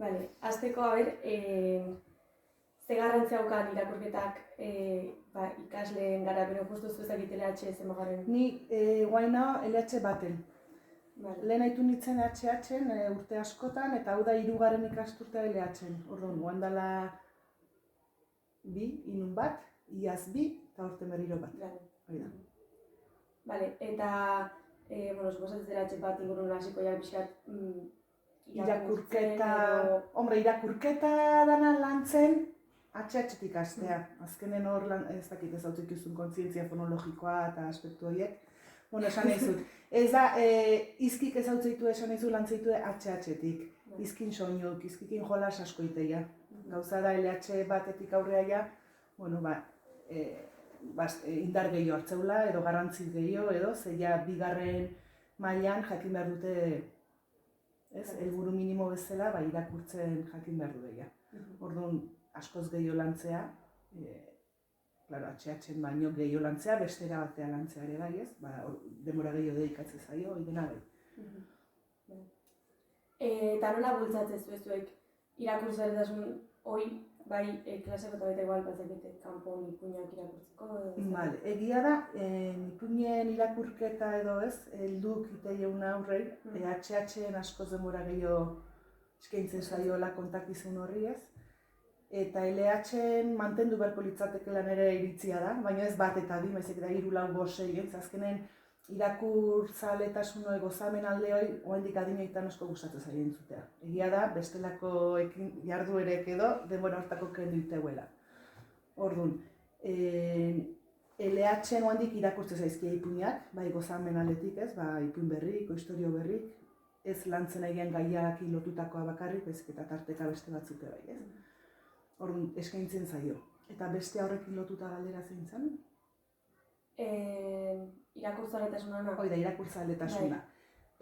Bale, azteko, ze garrantzia daukan irakurketak ikasleen garapena justu zu ezakit LH zenbagaren? Ni guaina LH baten. Vale. Lehen haitu nintzen HH-en urte askotan, eta hau da 3. ikasturtea LH-en. Orduan, guan dela 2, inun bat, iaz 2, eta urte berriro bat. Vale, eta, suposatzen LH bat ingurun hasiko ja pixkat irakurketa, irakurketa dana lantzen HH-tik astea. Azkenen hor ez dakit ez hau ikuzun kontzientzia fonologikoa eta aspektu horiek. Esan nahi zut. Ez da, izkik ez hau zeitu esan nahi zu lan zeitu HH-tik. Izkin soinuk, izkikin jolas asko iteia. Gauza da LH batetik aurrea indar gehiago hartzeula, edo garrantzi gehiago, edo zeia 2. mailan jakin behar dute, helburu minimo bezala, irakurtzen jakin behar dudeia. Orduan, askoz gehiago lantzea, HH-en baino gehiago lantzea, beste batea lantzea ere bai, ez? Denbora gehiago dedikatzen zaio, hori dena bai. Eta nola bultzatzen zuek irakurtzailetasun hori, bai klaseko eta baita igual batzakete kanpon ipuinak irakurtzeko? Egia da, ipuinen irakurketa edo ez, helduk iteieun aurrei, HH-en askoz denbora gehiago eskaintzen zaiola kontakizun horri ez. Eta LH-en mantendu beharko litzatekela nire iritzia da, baina ez bat eta bi, maizik da 3, 4, 5, 6, azkenen irakurtzaletasun gozamen alde hori oraindik adinoetan asko gustatzen zaien entzutea. Egia da, bestelako jarduerek edo denbora hortako kendu iteuela. Orduan, LH-en oraindik irakurtzen zaizkia ipuinak, bai gozamen aldetik ez, ipuin berrik, istorio berrik, ez lantzen egin gaiak lotutakoa bakarrik, baizik eta tarteka beste batzuk bai ez. Orduan, eskaintzen zaio. Eta beste horrekin lotuta galdera zein zen? Irakurtzaletasuna na? Hoi da, irakurtzaletasuna.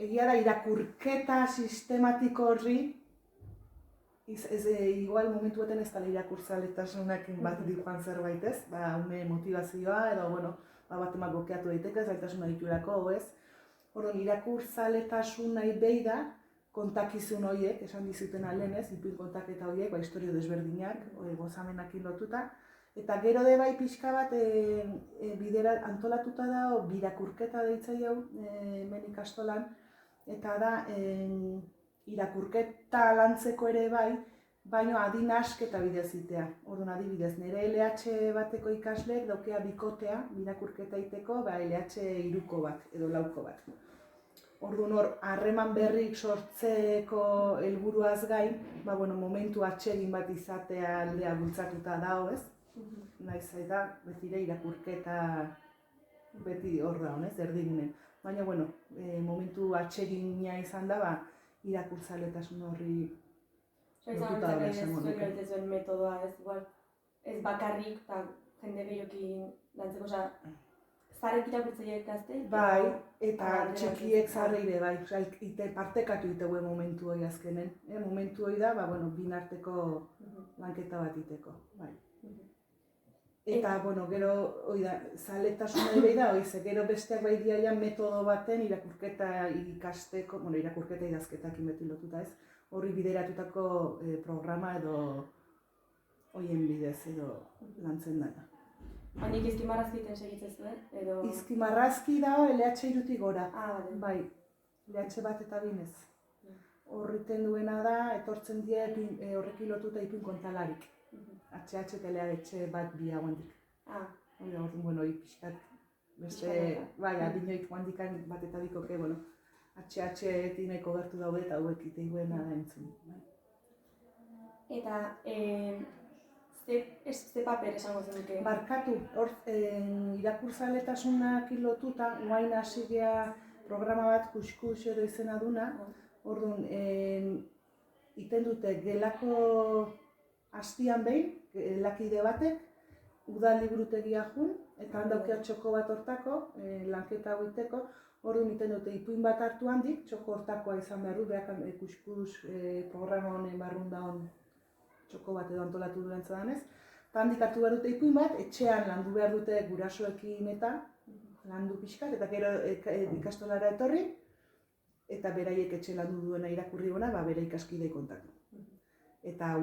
Egia da, irakurketa sistematiko horri, igual momentu baten ez da irakurtzaletasunak bat dikoan zerbait ez, ume motivazioa edo, bat emak blokeatu daiteke, zaitasuna ditulako, ez. Orduan, irakurtzaletasun nahi behi da, kontakizun horiek, esan dizuten alenez, ipuin kontaketa horiek, historio desberdinak, gozamenakin lotuta. Eta gero de bai pixka bat bidera antolatuta da, birakurketa deitza jau hemen ikastolan, eta da irakurketa lantzeko ere bai, baino adin asketa bidez itea. Orduan adibidez, nire LH bateko ikasleek daukea bikotea, birakurketa iteko, LH 3 bat edo 4 bat. Orduan hor, harreman berrik sortzeko helburuaz gain, momentu atsegin bat izatea aldea bultzatuta dago, ez? Naiz eta betire irakurketa beti hor da, ez? Erdigunen. Baina, momentu atsegina izan da, irakurtzaletasun horri lotuta da esango nuke. Zuen zuen metodoa, ez bakarrik, eta jende gehiokin lantzeko, zarek irakurtzaile ikazte? Bai, eta txekiek zarreire bai, partekatu itegue momentu hori azkenen. Momentu hori da, bin arteko lanketa bat iteko. Eta, gero, zaletasuna ere da, gero besteak bai diaia metodo baten irakurketa ikasteko, irakurketa idazketakin beti lotuta ez, horri bideratutako programa edo horien bidez edo lantzen dara. Handik izkimarrazki iten segitzen zuen? Izkimarrazki dago LH 3-tik gora. Bai. LH bat eta binez. Horriten duena da, etortzen die horrekin lotuta ipuin kontalarik. HH eta LH bat bi hauendik. Orduan, hori pixkat, beste, adinoik handikan bat eta bikoke, HH tineko gertu daude eta hauek iteiguena da entzun. Eta, ze paper esango zenuke? Barkatu, hor irakurtzaletasunak lotuta, guain hasi gea programa bat kuskus edo izena duna, orduan, iten dute gelako hastian behin, gelakide batek, uda liburutegia jun, eta handaukea txoko bat hortako, lanketa hauiteko, orduan iten dute ipuin bat hartu handik, txoko hortakoa izan behar du, behar kuskus programa honen barrunda hon txoko bat edo antolatu duen zadanez. Eta handik hartu behar dute ipuin bat, etxean landu behar dute gurasoekin eta landu pixkat, eta gero ikastolara etorri, eta beraiek etxe landu duena irakurri bona, bere ikaskidei kontatu. eta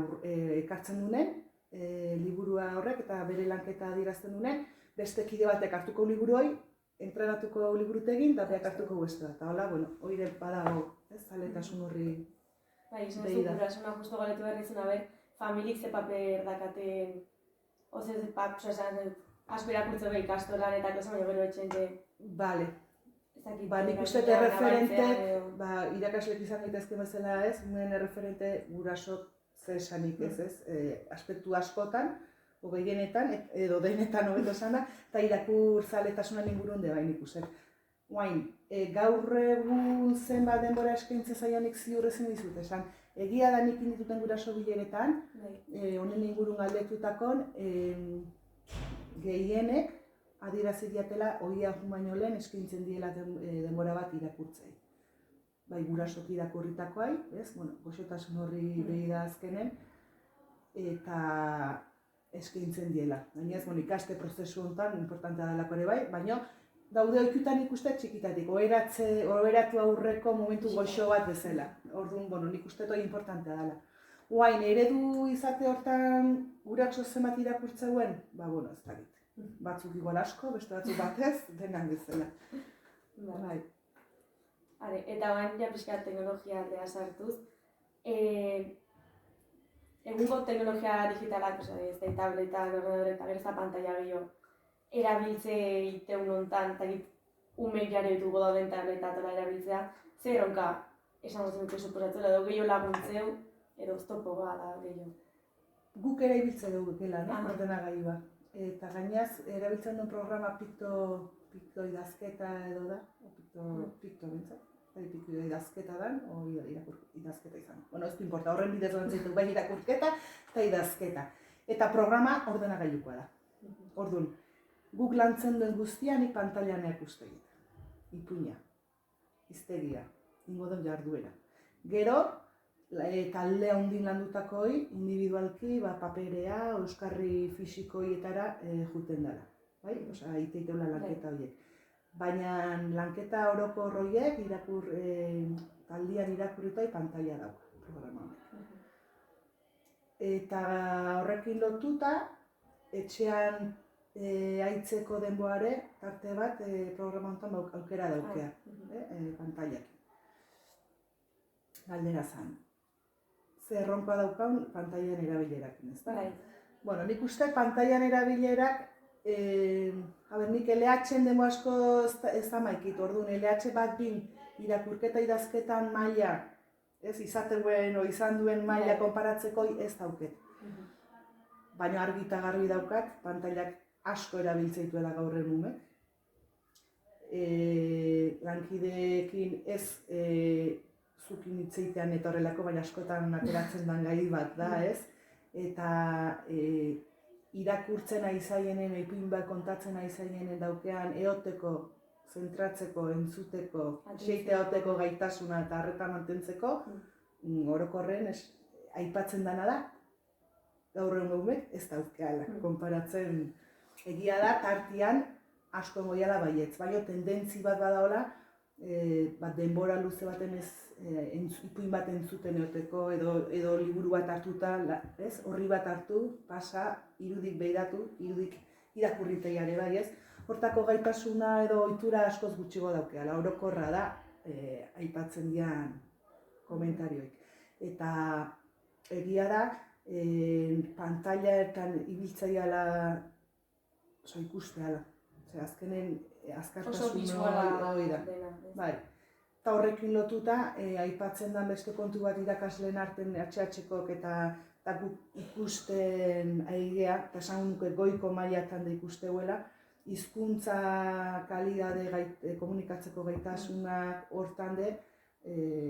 ekartzen dunen, liburua horrek eta bere lanketa adierazten dunen, beste kide batek hartuko liburu hori, entrenatuko liburutegin, eta beak hartuko beste bat. Eta hola, bueno, hori badago, ez, zaletasun horri Bai, izan zu gurasuna justo galetu behar izan, aber, familik ze paper dakaten, oze, asko irakurtze behar ikastolan eta klasa, baina gero etxente... Bale. Nik uste erreferente, irakaslek izan daitezke bezala ez, nuen erreferente gurasok ze esanik ez, aspektu askotan, gehienetan, edo denetan hobeto esana, eta irakur zaletasunan ingurun de nik uste. Guain, gaur egun zenbat denbora eskaintze zaianik ziur ezin dizut esan. Egia da nik indituten guraso bileretan, honen ingurun galdetutakon, gehienek adierazi diatela oia baino lehen eskaintzen diela denbora bat irakurtzei. Bai, gurasok irakurritakoai, goxotasun horri behi da azkenen, eta eskaintzen diela. Baina ez, ikaste prozesu honetan, importantea delako ere bai, baina daude oikutan ikuste txikitatik, oheratu aurreko momentu goxo bat bezala. Orduan, nik uste toi importantea dela. Guain, eredu izate hortan guratxo zenbat irakurtzeuen, ez da dit. Batzuk igual asko, beste batzuk batez, denak bezala. Bai. Eta bain, ja pixka teknologia aldea sartuz, egungo teknologia digitalak, ez da tableta, ordenadore eta gero pantalla gehiago, erabiltze iteun hontan, eta umek jare ditugu dauden tableta eta erabiltzea, zer erronka esango zenuke suposatzea, edo gehiago laguntzeu, edo oztopo da gehiago. Guk ere ibiltze dugu gela, ordenagailua. Eta gainaz, erabiltzen duen programa Picto idazketa edo da, Picto bintzat, Picto idazketa dan, o idazketa izan. Ez du importa, horren bidez lantzaitu bai irakurketa eta idazketa. Eta programa ordenagailukoa da. Orduan, guk lantzen duen guztia nik pantailan ikuste egit. Ipuina, hiztegia, ingo den jarduera. Gero, talde handin landutakoi, individualki, paperea, euskarri fisikoietara juten dela. Iteiteula lanketa horiek. Baina lanketa oroko horiek, taldian irakurritai pantaila dauka, programa honek. Eta horrekin lotuta, etxean aitzeko denboare, tarte bat programa honetan aukera daukea, pantailak. Galdera zan. Zer erronka daukaun pantailan erabilerakin, ez da? Nik uste pantailan erabilerak, nik LH-en demo asko ez da maikit, orduan LH bat bin irakurketa idazketan maila, izan duen maila konparatzeko ez dauket. Baina argi eta garbi daukat, pantailak asko erabiltzeituela gaur egunek. Lankideekin ez zukin hitzeitean eta horrelako, baina askotan ateratzen den gai bat da, ez? Eta irakurtzen ari zaienen, ipuin bat kontatzen ari zaienen daukean eoteko, zentratzeko, entzuteko, xeite eoteko gaitasuna eta harreta mantentzeko, orokorren aipatzen dena da, gaur egunek ez daukeala, konparatzen egia da, tartian asko goia da baietz, baina tendentzi bat badaola, denbora luze baten ipuin bat entzuten eoteko edo liburu bat hartuta, horri bat hartu, pasa, irudik behiratu, irudik irakurriteiare bai ez. Hortako gaitasuna edo ohitura askoz gutxigo daukeala, orokorra da aipatzen dian komentarioik. Eta egia da, pantailaetan ibiltzaiala ikusteala. Azkenen azkartasun hori da. Bai. Eta horrekin lotuta, aipatzen den beste kontu bat irakasleen arten HH-koak eta ikusten aigea, eta esan nuke goiko mailatan da ikusteuela, hizkuntza kalidade komunikatzeko gaitasunak hortan de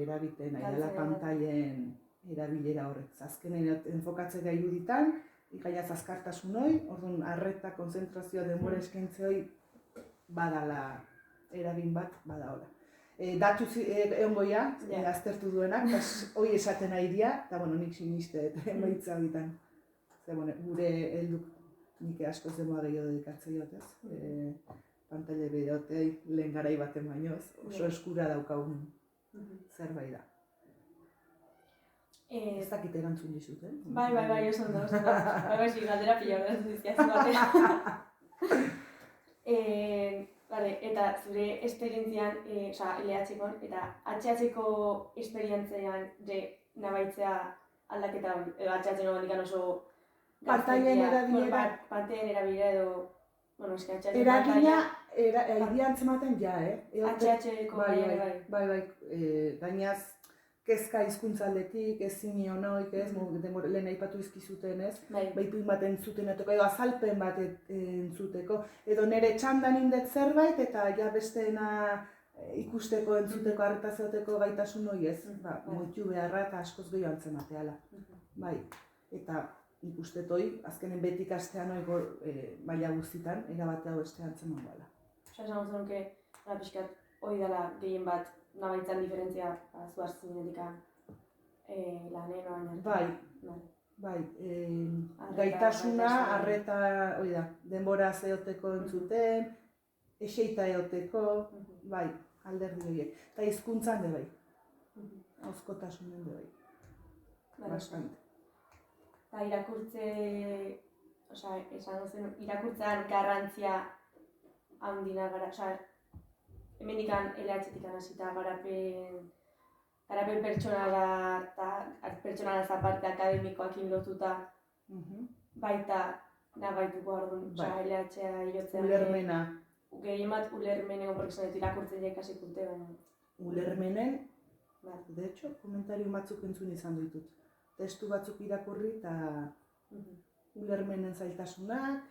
erabiten nahi dela pantailen erabilera horrek. Azkenen enfokatzen da iruditan, ikainaz azkartasun hori, orduan arreta, konzentrazioa, denbora eskaintze hori badala eragin bat badaola. Datu egongoia, aztertu duenak, hori esaten ari dira, eta nik siniste emaitza horietan. Gure helduk nik asko zemoa gehiago dedikatzen jotez. Pantaile bideotei lehen garai baten baino ez, oso eskura daukagun zerbait da. Ez dakit erantzun dizut, Bai, oso ondo. Bai, galdera pila behar dizkiazu batean. Eta zure esperientzian, LH-kon, eta HH-ko esperientzian nabaitzea aldaketa hori, edo HH-no bandikan oso Pantailen erabilera. Pantailen erabilera edo, bueno, eski HH eragina, aidia antzematen HH-ko bai, gainaz, kezka hizkuntzaldetik, ez zinionoik, ez, lehen aipatu izkizuten, ez, baitu bat entzuteneteko, edo azalpen bat entzuteko, edo nire txandan indet zerbait, eta ja besteena ikusteko, entzuteko, arretazateko gaitasun hori ez, moitu beharra eta askoz gehiago antzemateala. Bai, eta ikustet hori, azkenen beti ikastean hori maila guztitan, erabate hau beste antzeman bala. Esan gozunuke, pixkat, hori dela gehien bat, nabaitzan diferentzia zuaz zinetikan lanen oain. Bai, gaitasuna, arreta, hori da, denbora zeoteko entzuten, eseita eoteko, bai, alderdi horiek. Eta hizkuntzan de bai, hauskotasunen de bai, bastante. Eta irakurtzean garrantzia handina gara, hemendikan LH-tikan hasita garapen pertsonala eta pertsonalaz aparte akademikoakin lotuta baita nabaituko orduan, LH-a hiotzean. Ulermena. Gehien bat ulermenen horrek irakurtzen ikasik dute, baina. Ulermenen, de hecho, komentario batzuk entzun izan ditut. Testu batzuk irakurri eta ulermenen zailtasunak,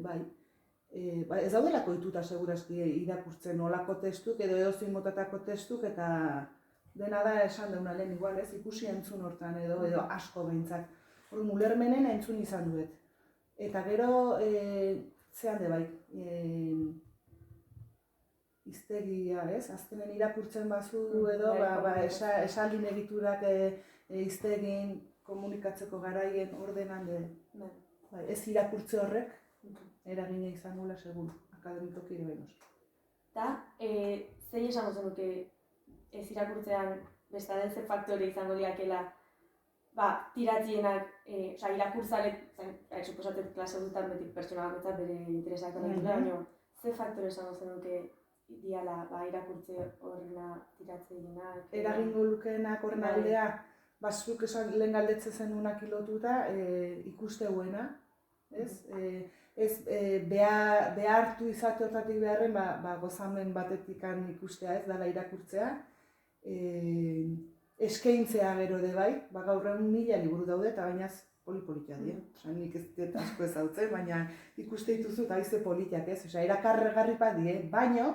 bai. Ez daudelako dituta segurazki irakurtzen olako testuk edo edozein motatako testuk eta dena da esan deuna lehen igual ez, ikusi entzun hortan edo asko behintzat. Orduan ulermenen entzun izan duet. Eta gero, zean de bai, hiztegia ez, azkenen irakurtzen bazu edo, esaldin egiturak hiztegin komunikatzeko garaien ordenan de, ez irakurtze horrek, eragina izan gula segun, akademikoki ere benos. Eta, zein esango zenuke ez irakurtzean bestaren ze faktore izango diakela tiratzienak, irakurtzalek, suposatzen klase gutan beti pertsona bakoitzak bere interesak dela, baina ze faktore esango zenuke diala irakurtze horrena tiratzeenak? Eragingo lukeenak horren aldea, zuk esan lehen galdetzen zenunak ilotuta, ikusteuena, ez behartu izate hortatik beharren, gozamen batetikan ikustea ez, dala irakurtzea. Eskaintzea gero de bai, gaur egun 1000 liburu daude eta bainaz poli-politia dira. Nik ez dut asko ezautzen, baina ikuste dituzu eta haize politiak ez. Erakargarri bat die, baino,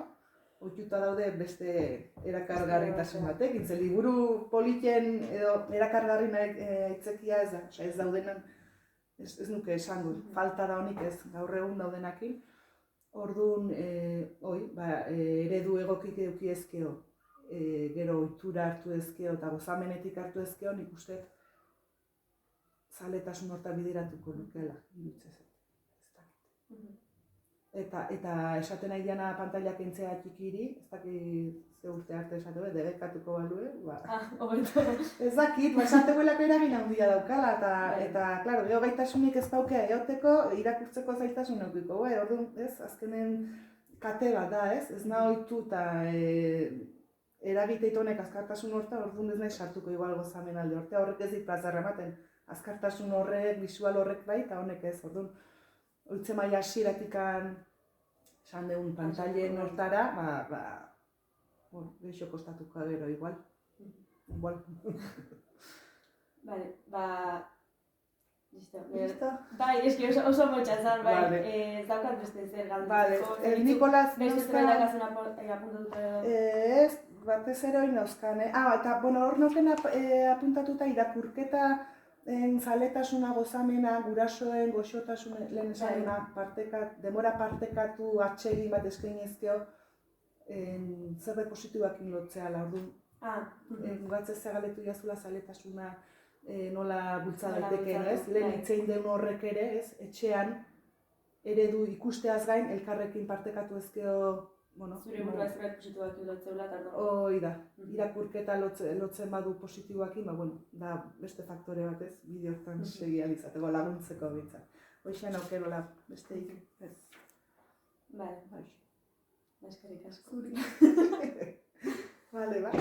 ohituta daude beste erakargarritasun batek. Liburu politien edo erakargarri aitzekia ez da, ez daudenan. Ez nuke esango, falta da honik ez, gaur egun daudenakin. Orduan, eredu egokik eduki ezkeo, gero ohitura hartu ezkeo eta gozamenetik hartu ezkeo, nik uste zaletasun horta bideratuko nukela, irutzez. Eta esaten nahi diana pantailak entzea txikiri, ez dakit ze urte arte esatu, debekatuko balue, ez dakit, esateguelako eragin handia daukala, eta, klaro, gero gaitasunik ez daukea eoteko, irakurtzeko zailtasun eukiko, orduan, ez, azkenen kate bat da, ez nahi ohitu eta eragite honek azkartasun horta, orduan ez nahi sartuko igual gozamen alde hortea, horrek ez dit plazarra ematen, azkartasun horrek, visual horrek bai, eta honek ez, orduan, oitze maila hasieratikan esan deun pantailen hortara, geixo kostatuko gero, igual. Bale, listo. Bai, eski oso motxazan, bai, ez daukat beste zer galduko. Nikolas beste zer dakazuna apuntatuta edo. Ez, batez ere hori nauzkan, eta, hor noken apuntatuta irakurketa zaletasuna, gozamena, gurasoen, goxotasuna, lehen esanena, demora partekatu atsegin bat eskainezkeo, zerbait positiboakin lotzeala, orduan. Mugatzezea galetu jazula zaletasuna nola bultza daitekeen, ez? Lehen hitzein den horrek ere, ez? Etxean, eredu ikusteaz gain, elkarrekin partekatu ezkeo bueno, Zure burua zerbait positiboak lotzeula, eta orduan. hoi da, irakurketa lotzen badu positiboakin, bueno, da beste faktore batez, bideo hortan segi alizateko laguntzeko bintzat. Hoxean aukerola, besteik, ez. Bai, eskerrik asko. Zuri. Vale, ba,